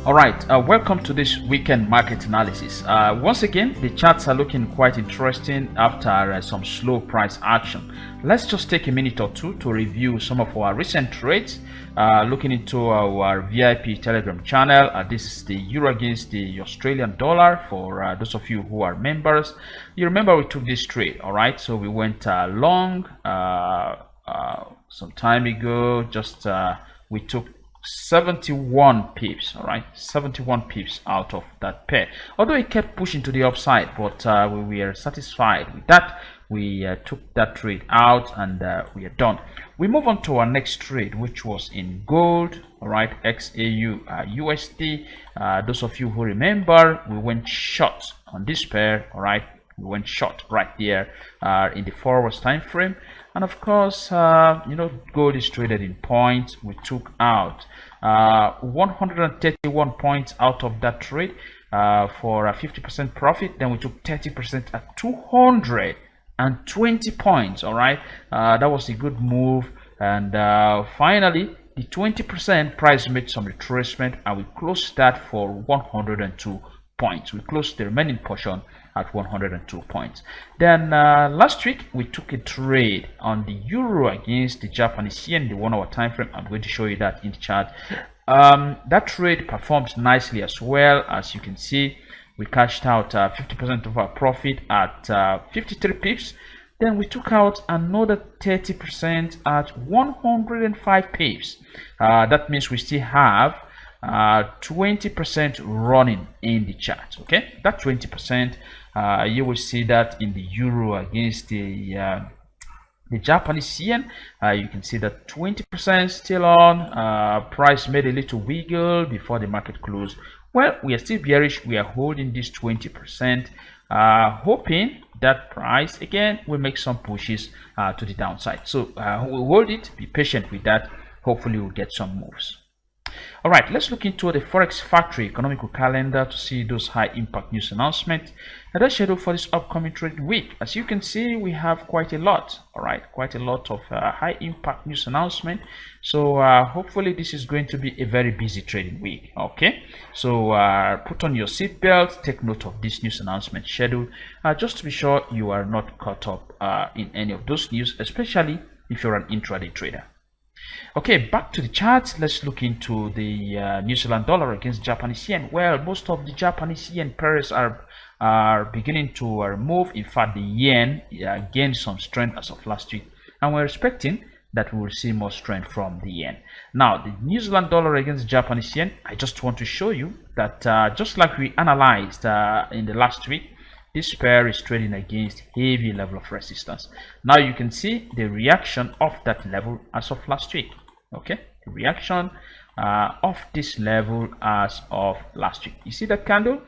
All right, welcome to this weekend market analysis. Once again, the charts are looking quite interesting after some slow price action. Let's just take a minute or two to review some of our recent trades. Looking into our VIP Telegram channel, this is the euro against the Australian dollar for those of you who are members. You remember we took this trade, all right? So we went long some time ago. Just we took 71 pips, all right, 71 pips out of that pair, although it kept pushing to the upside, but we were satisfied with that. We took that trade out and we are done. We move on to our next trade, which was in gold, all right, XAU USD. Those of you who remember, we went short on this pair, all right. We went short right there in the 4 hours time frame, and of course you know, gold is traded in points. We took out 131 points out of that trade for a 50% profit. Then we took 30% at 220 points, all right. That was a good move, and finally the 20% price made some retracement, and we closed that for 102 points. We closed the remaining portion at 102 points. Then last week we took a trade on the euro against the Japanese yen, the 1 hour time frame. I'm going to show you that in the chart. That trade performed nicely as well. As you can see, we cashed out 50% of our profit at 53 pips. Then we took out another 30% at 105 pips. That means we still have 20% running in the chart. Okay, that 20%, you will see that in the euro against the Japanese yen. You can see that 20% still on. Price made a little wiggle before the market closed. Well, we are still bearish. We are holding this 20%, hoping that price again will make some pushes to the downside. So we'll hold it, be patient with that. Hopefully we'll get some moves. All right, let's look into the Forex Factory economical calendar to see those high impact news announcements that are scheduled for this upcoming trading week. As you can see, we have quite a lot, all right, quite a lot of high impact news announcement. So hopefully this is going to be a very busy trading week. Okay, so put on your seatbelt, take note of this news announcement schedule, just to be sure you are not caught up in any of those news, especially if you're an intraday trader. Okay, back to the charts. Let's look into the New Zealand dollar against Japanese yen. Well, most of the Japanese yen pairs are beginning to move. In fact, the yen gained some strength as of last week, and we're expecting that we will see more strength from the yen. Now, the New Zealand dollar against Japanese yen, I just want to show you that just like we analyzed in the last week, this pair is trading against heavy level of resistance. Now you can see the reaction of that level as of last week. Okay, the reaction of this level as of last week. You see that candle?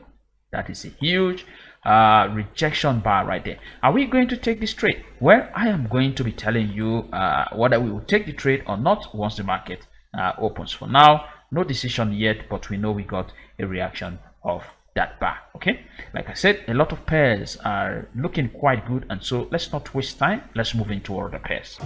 That is a huge rejection bar right there. Are we going to take this trade? Well, I am going to be telling you whether we will take the trade or not once the market opens. For now, no decision yet, but we know we got a reaction of that bar. Okay, like I said, a lot of pairs are looking quite good, and so let's not waste time. Let's move into other pairs.